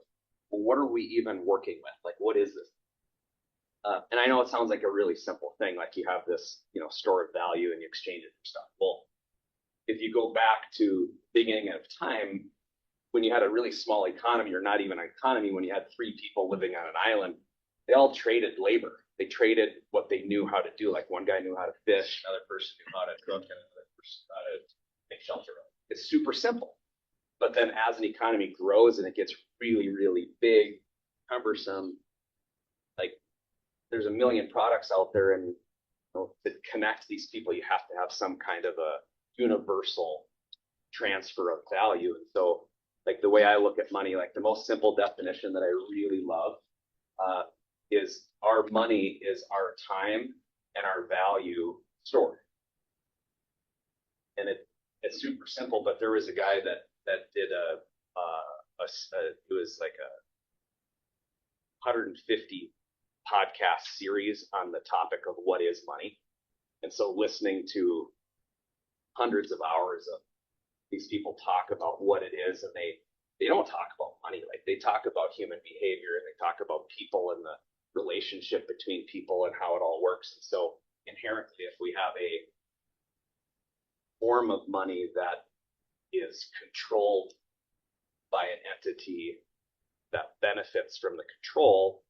well, what are we even working with? Like, what is this? And I know it sounds like a really simple thing, like you have this, store of value and you exchange it for stuff. Well, if you go back to the beginning of time, when you had a really small economy, or not even an economy, when you had 3 people living on an island, they all traded labor. They traded what they knew how to do. Like one guy knew how to fish, another person knew how to cook, and another person how to make shelter. It's super simple. But then as an economy grows and it gets really, really big, cumbersome, like there's a million products out there, and to connect these people, you have to have some kind of a universal transfer of value. And so like the way I look at money, like the most simple definition that I really love is our money is our time and our value stored. And it's super simple, but there was a guy that did it was like a 150 podcast series on the topic of what is money. And so listening to hundreds of hours of these people talk about what it is, and they don't talk about money, like they talk about human behavior, and they talk about people and the relationship between people and how it all works. And so inherently, if we have a form of money that is controlled by an entity that benefits from the control,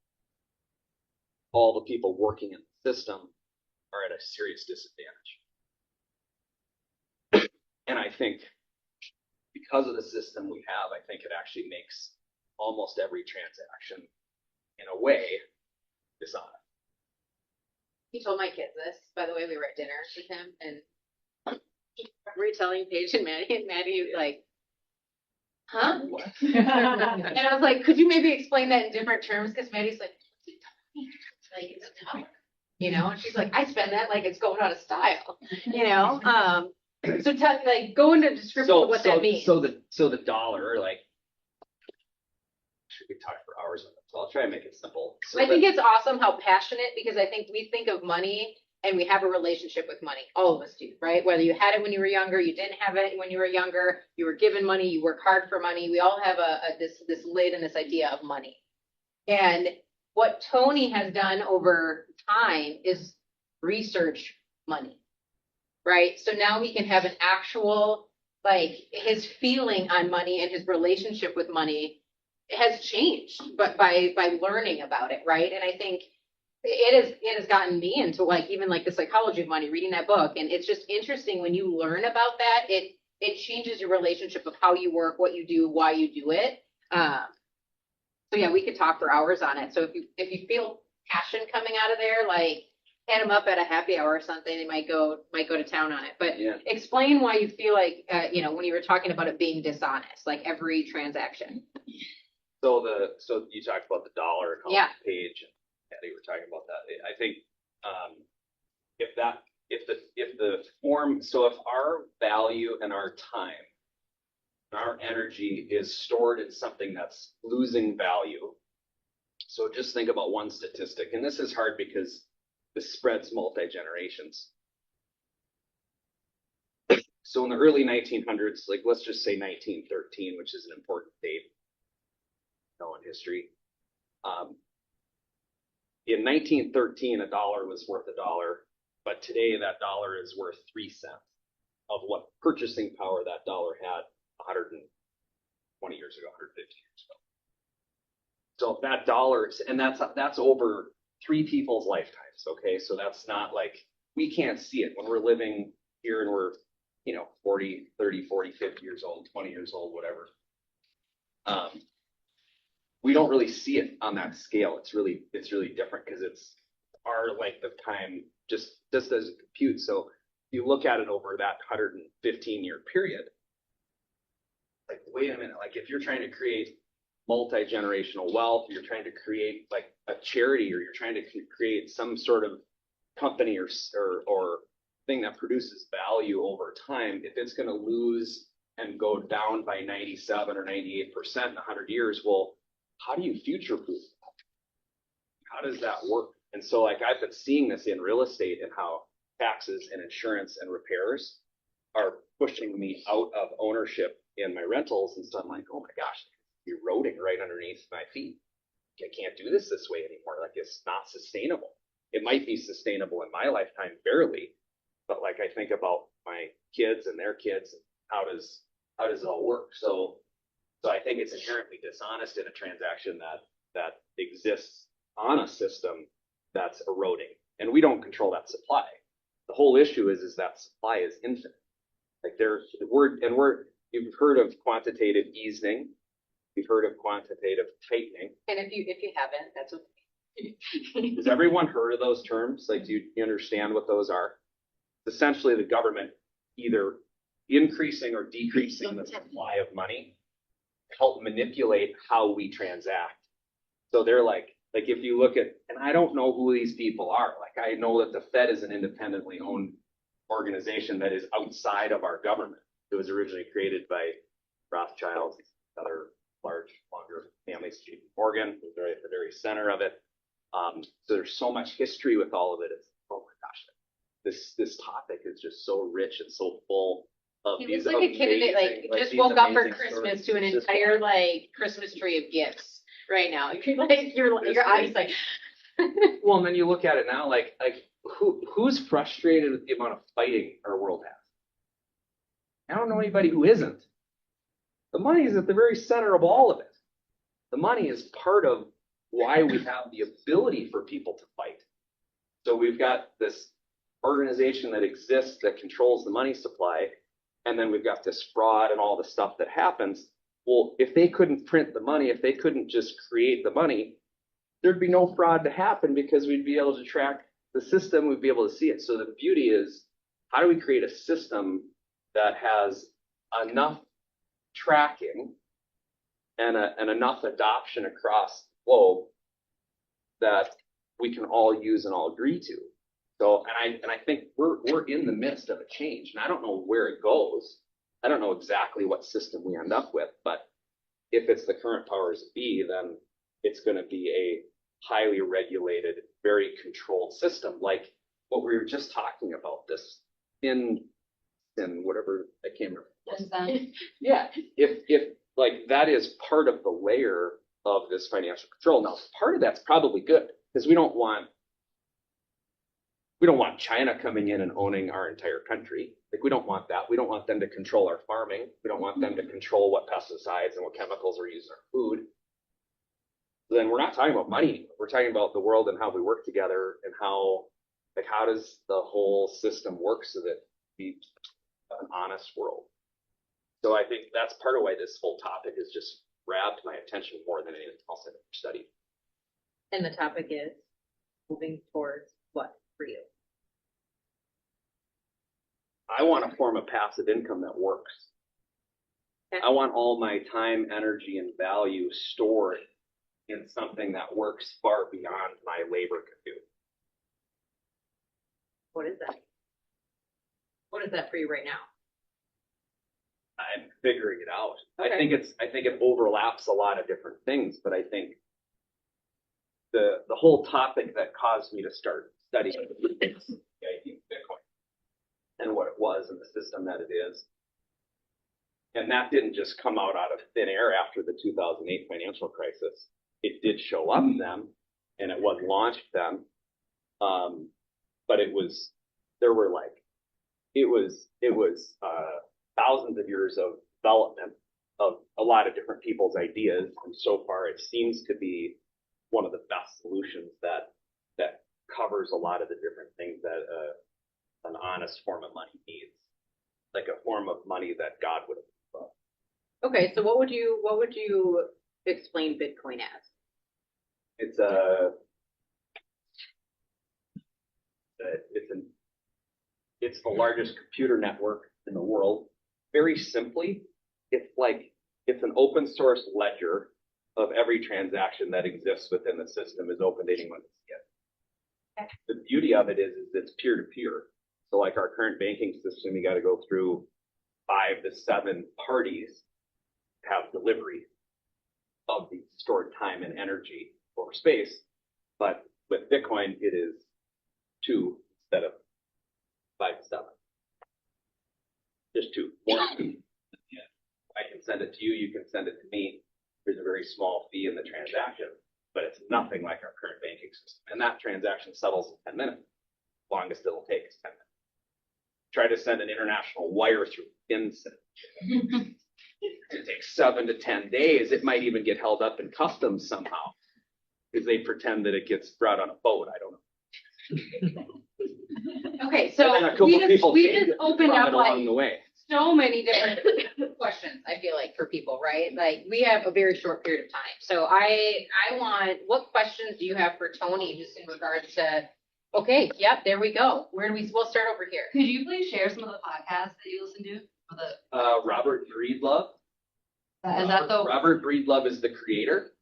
all the people working in the system are at a serious disadvantage. And I think because of the system we have, I think it actually makes almost every transaction, in a way, dishonest. He told my kids this. By the way, we were at dinner with him, and we're telling Paige and Maddie was like, huh? And I was like, could you maybe explain that in different terms? Because Maddie's like, it's a dollar, and she's like, I spend that like it's going out of style, So go into description of what that means. So the dollar, like, we could talk for hours on it, so I'll try and make it simple. I think it's awesome how passionate, because I think we think of money and we have a relationship with money. All of us do, right? Whether you had it when you were younger, you didn't have it when you were younger, you were given money, you work hard for money. We all have this lid and this idea of money. And what Tony has done over time is research money, right? So now he can have an actual, like, his feeling on money and his relationship with money has changed, but by learning about it, right? And I think it has gotten me into like even like the psychology of money, reading that book, and it's just interesting when you learn about that. It changes your relationship of how you work, what you do, why you do it. So yeah, we could talk for hours on it. So if you feel passion coming out of there, like hit them up at a happy hour or something, they might go to town on it. But explain why you feel like when you were talking about it being dishonest, like every transaction. So you talked about the dollar and how Yeah. the page, and Patty were talking about that. I think if the form, so if our value and our time, our energy is stored in something that's losing value. So just think about one statistic, and this is hard because this spreads multi-generations. So in the early 1900s, like let's just say 1913, which is an important date in history. In 1913, a dollar was worth $1, but today that dollar is worth 3 cents of what purchasing power that dollar had 120 years ago, 150 years ago. So that dollar, and that's over 3 people's lifetimes. Okay, so that's not like, we can't see it when we're living here and we're 40, 30, 40, 50 years old, 20 years old, whatever. We don't really see it on that scale. It's really different because it's our length of time just as a compute. So if you look at it over that 115-year period, like, wait a minute, like if you're trying to create multi-generational wealth, you're trying to create like a charity, or you're trying to create some sort of company or thing that produces value over time, if it's going to lose and go down by 97 or 98% in 100 years, well, how do you future-proof that? How does that work? And so like I've been seeing this in real estate and how taxes and insurance and repairs are pushing me out of ownership in my rentals. And so I'm like, oh my gosh, it's eroding right underneath my feet. I can't do this way anymore. Like, it's not sustainable. It might be sustainable in my lifetime, barely, but like I think about my kids and their kids, how does it all work? So I think it's inherently dishonest in a transaction that exists on a system that's eroding, and we don't control that supply. The whole issue is that supply is infinite. Like you've heard of quantitative easing, you've heard of quantitative tightening. And if you haven't, that's okay. Has everyone heard of those terms? Like, do you understand what those are? Essentially, the government either increasing or decreasing the supply of money help manipulate how we transact. So they're like if you look at, and I don't know who these people are. Like, I know that the Fed is an independently owned organization that is outside of our government. It was originally created by Rothschilds, other large, longer families, JP Morgan, was right at the very center of it. So there's so much history with all of it. It's, oh my gosh, this topic is just so rich and so full of He these looks like a kid that like just woke up for Christmas to an entire like Christmas tree of gifts right now. Your eyes like. Well, and then you look at it now, like who's frustrated with the amount of fighting our world has? I don't know anybody who isn't. The money is at the very center of all of it. The money is part of why we have the ability for people to fight. So we've got this organization that exists that controls the money supply, and then we've got this fraud and all the stuff that happens. Well, if they couldn't print the money, if they couldn't just create the money, there'd be no fraud to happen because we'd be able to track the system, we'd be able to see it. So the beauty is, how do we create a system that has enough tracking and enough adoption across the globe that we can all use and all agree to? So, and I think we're in the midst of a change, and I don't know where it goes. I don't know exactly what system we end up with, but if it's the current powers that be, then it's going to be a highly regulated, very controlled system, like what we were just talking about. This in whatever, I can't remember. Yeah, if like that is part of the layer of this financial control. Now, part of that's probably good because we don't want China coming in and owning our entire country. Like, we don't want that. We don't want them to control our farming. We don't want them to control what pesticides and what chemicals are used in our food. Then we're not talking about money. We're talking about the world and how we work together and how does the whole system work so that we have an honest world. So I think that's part of why this whole topic has just grabbed my attention more than anything else I've ever studied. And the topic is moving towards what for you? I want to form a passive income that works. Okay. I want all my time, energy, and value stored in something that works far beyond my labor could do. What is that? What is that for you right now? I'm figuring it out. Okay. I think it overlaps a lot of different things, but I think the whole topic that caused me to start studying the idea of Bitcoin and what it was and the system that it is. And that didn't just come out of thin air after the 2008 financial crisis. It did show up then, and it was launched then. But it was thousands of years of development of a lot of different people's ideas, and so far it seems to be one of the best solutions that covers a lot of the different things that an honest form of money needs, like a form of money that God would have. Okay, so what would you explain Bitcoin as? It's the largest computer network in the world. Very simply, it's an open source ledger of every transaction that exists within the system is open to anyone to see it. Okay. The beauty of it is it's peer to peer. So like our current banking system, you got to go through 5 to 7 parties to have delivery of the stored time and energy over space. But with Bitcoin, it is 2 instead of 5 to 7. Just 2. More than 2. Yeah. I can send it to you. You can send it to me. There's a very small fee in the transaction, but it's nothing like our current banking system. And that transaction settles in 10 minutes. Longest it'll take is 10 minutes. Try to send an international wire through instant. It takes 7 to 10 days. It might even get held up in customs somehow because they pretend that it gets brought on a boat. I don't know. Okay, so we just opened up along the way. So many different questions, I feel like, for people, right? Like, we have a very short period of time. So I want, what questions do you have for Tony just in regards to, okay, yep, there we go. We'll start over here. Could you please share some of the podcasts that you listen to? For the Robert Breedlove. Robert Breedlove is the creator.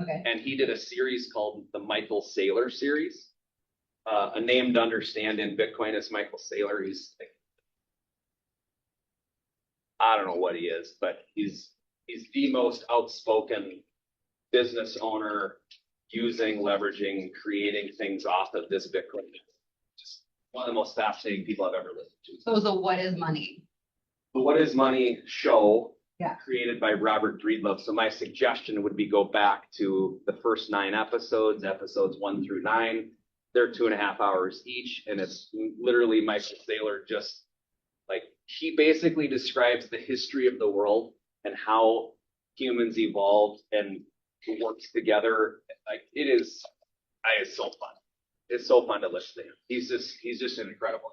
Okay. And he did a series called the Michael Saylor series. A name to understand in Bitcoin is Michael Saylor. He's like, I don't know what he is, but he's the most outspoken business owner leveraging, creating things off of this Bitcoin. Just one of the most fascinating people I've ever listened to. So it was a What is Money? The What is Money show, yeah, created by Robert Breedlove. So my suggestion would be go back to the first 9 episodes 1 through 9. They're 2.5 hours each, and it's literally Michael Saylor just like, he basically describes the history of the world and how humans evolved and worked together. Like, it's so fun. It's so fun to listen to him. He's just an incredible.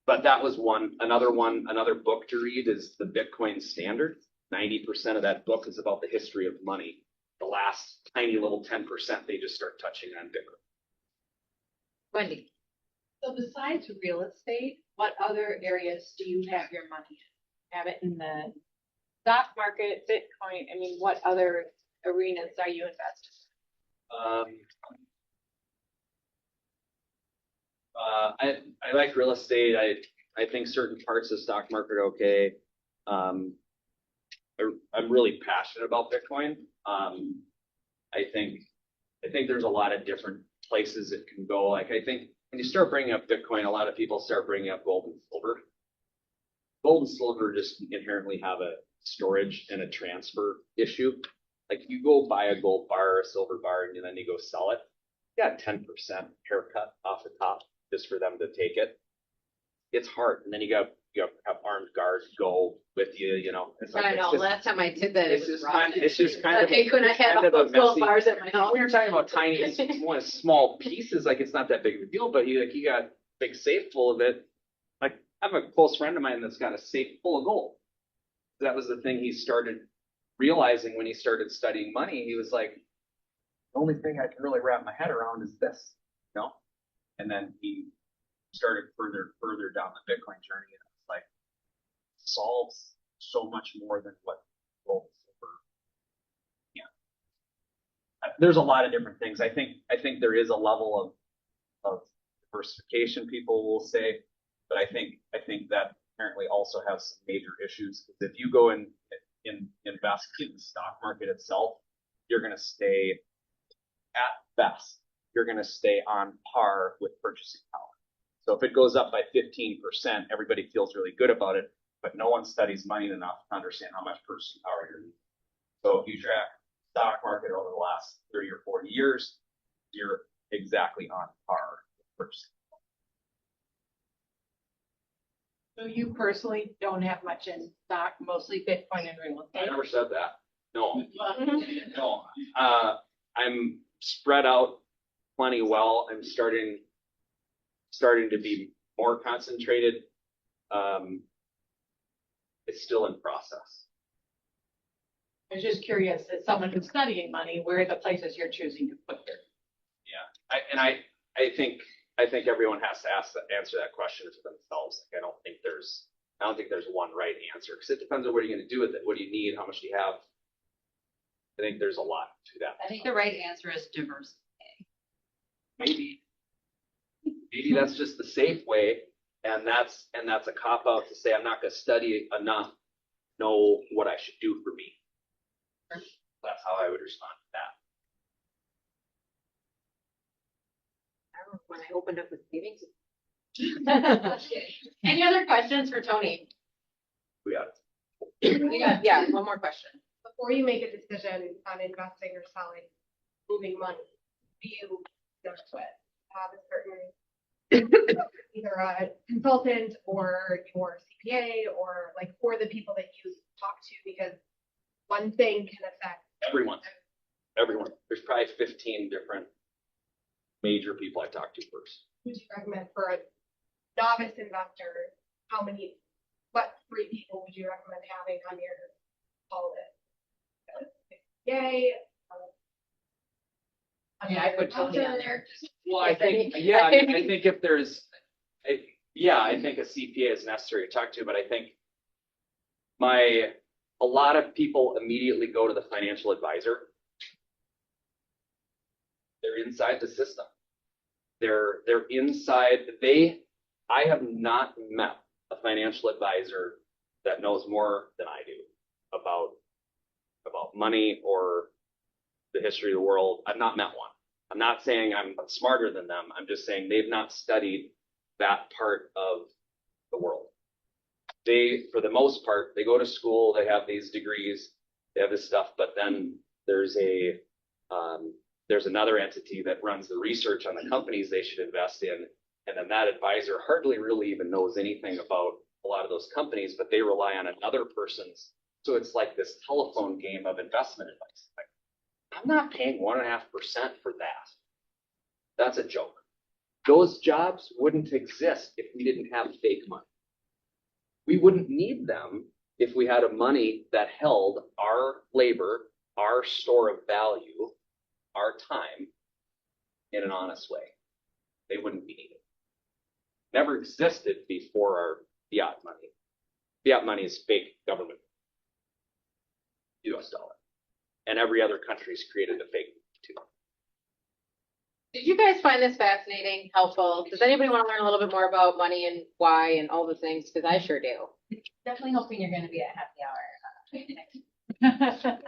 But that was another book to read is The Bitcoin Standard. 90% of that book is about the history of money. The last tiny little 10%, they just start touching on Bitcoin. Wendy. So besides real estate, what other areas do you have your money in? Have it in the stock market, Bitcoin? I mean, what other arenas are you invested in? I like real estate. I think certain parts of the stock market are okay. I'm really passionate about Bitcoin. I think there's a lot of different places it can go. Like, I think when you start bringing up Bitcoin, a lot of people start bringing up gold and silver. Gold and silver just inherently have a storage and a transfer issue. Like if you go buy a gold bar or a silver bar and then you go sell it, you got 10% haircut off the top just for them to take it. It's hard. And then you have armed guards go with you, you know. It's like, I know, last time I did that, it was rough. it's just kind of, I couldn't have kind of all a those gold messy- bars at my house. we were talking about tiny, small pieces, like it's not that big of a deal, but you got a big safe full of it. Like I have a close friend of mine that's got a safe full of gold. That was the thing he started realizing when he started studying money. He was like, the only thing I can really wrap my head around is this, you know? And then he started further down the Bitcoin journey, and it's like solves so much more than what gold, silver. Yeah, there's a lot of different things. I think there is a level of diversification, people will say, but I think that apparently also has some major issues. If you go and invest in the stock market itself, you're going to stay at best, you're going to stay on par with purchasing power. So if it goes up by 15%, everybody feels really good about it, but no one studies money enough to understand how much purchasing power you're using. So if you track stock market over the last 30 or 40 years, you're exactly on par with purchasing. So you personally don't have much in stock, mostly Bitcoin and real I estate? never said that. No, no. I'm spread out plenty well. I'm starting to be more concentrated. It's still in process. I was just curious, as someone who's studying money, where are the places you're choosing to put your? Yeah, I think everyone has to answer that question for themselves. Like, I don't think there's one right answer, because it depends on what you're going to do with it. What do you need? How much do you have? I think there's a lot to that. I think the right answer is diversity. Maybe that's just the safe way, and that's a cop out to say I'm not going to study enough, know what I should do for me. That's how I would respond to that. I remember when I opened up with savings. Any other questions for Tony? We got it. Yeah, one more question. Before you make a decision on investing or selling, moving money, do you start with have a certain either a consultant or your CPA or like for the people that you talk to, because one thing can affect Everyone. There's probably 15 different major people I talk to first. would you recommend for a novice investor? What 3 people would you recommend having on your call list? Yay. Yeah, I put Tony on there. Well, I think if there's, I think a CPA is necessary to talk to, but I think a lot of people immediately go to the financial advisor. They're inside the system. They're inside. I have not met a financial advisor that knows more than I do about money or the history of the world. I've not met one. I'm not saying I'm smarter than them. I'm just saying they've not studied that part of the world. For the most part, they go to school, they have these degrees, they have this stuff, but then there's another entity that runs the research on the companies they should invest in, and then that advisor hardly really even knows anything about a lot of those companies, but they rely on another person's. So it's like this telephone game of investment advice. Like, I'm not paying 1.5% for that. That's a joke. Those jobs wouldn't exist if we didn't have fake money. We wouldn't need them if we had a money that held our labor, our store of value, our time in an honest way. They wouldn't be needed. Never existed before our fiat money. Fiat money is fake government. US dollar. And every other country's created a fake too. Did you guys find this fascinating, helpful? Does anybody want to learn a little bit more about money and why and all the things? Because I sure do. Definitely hoping you're gonna be at happy hour.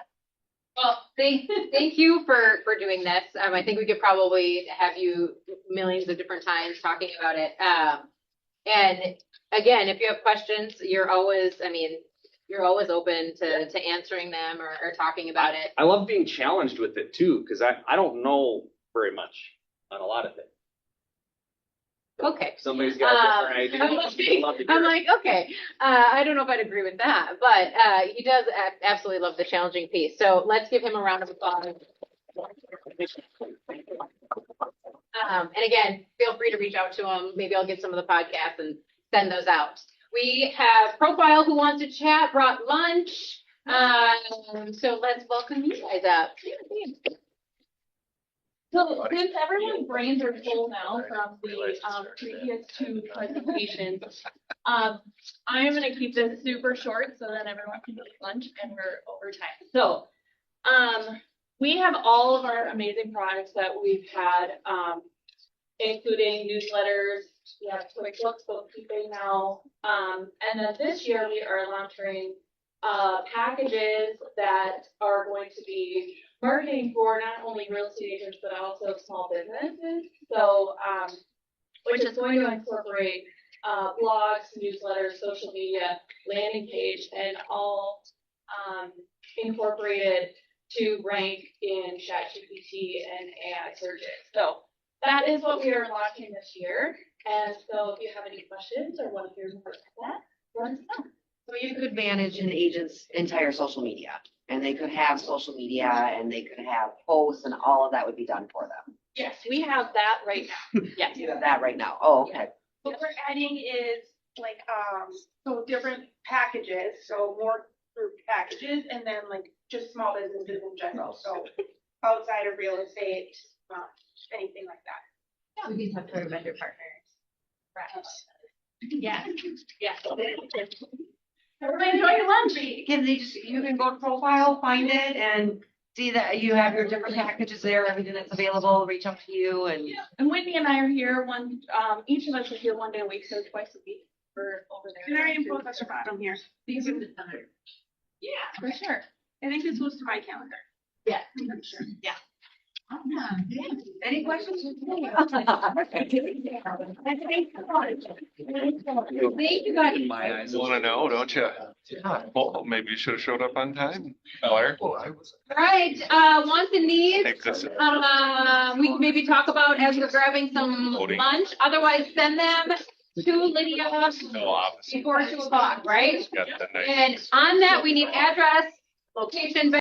Well, thank you for doing this. I think we could probably have you millions of different times talking about it. And again, if you have questions, you're always, you're always open to answering them or talking about it. I love being challenged with it too, because I don't know very much on a lot of things. Okay. If somebody's got a different idea. I'd love to hear I'm it. like, okay, I don't know if I'd agree with that, but he does absolutely love the challenging piece. So let's give him a round of applause. And again, feel free to reach out to him. Maybe I'll get some of the podcasts and send those out. We have Profile Who Wants to Chat, brought lunch. So let's welcome you guys up. So since everyone's brains are full now from the previous two presentations, I am going to keep this super short so that everyone can eat lunch and we're over time. So we have all of our amazing products that we've had, including newsletters. We have QuickBooks bookkeeping now, and then this year we are launching packages that are going to be marketing for not only real estate agents, but also small businesses. So, which is going to incorporate blogs, newsletters, social media, landing page, and all incorporated to rank in ChatGPT and AI searches. So that is what we are launching this year. And so if you have any questions or want to hear more about that, let us know. So you could manage an agent's entire social media, and they could have social media, and they could have posts, and all of that would be done for them. Yes, we have that right now. Yes. You have that right now. Oh, okay. What we're adding is like, so different packages, so more group packages, and then like just small businesses in general, so outside of real estate, anything like that. We can talk to our vendor partners. Right. Yeah. Yeah. Everybody enjoy your lunch. Can they just, you can go to Profile, find it, and see that you have your different packages there, everything that's available, reach out to you, and. And Whitney and I are here each of us are here one day a week, so twice a week. We're over there. And our info at the bottom here. These are the time. Yeah, for sure. I think this was to my calendar. Yeah. I'm sure. Yeah. Any questions? Thank you guys. In my eyes. You want to know, don't you? Well, maybe you should have showed up on time, Claire. All right, wants and needs. Take this. We can maybe talk about as we're grabbing some Voting. lunch. Otherwise, send them to Lydia No, obviously. before 2 o'clock, right? Got the night. And on that, we need address, location,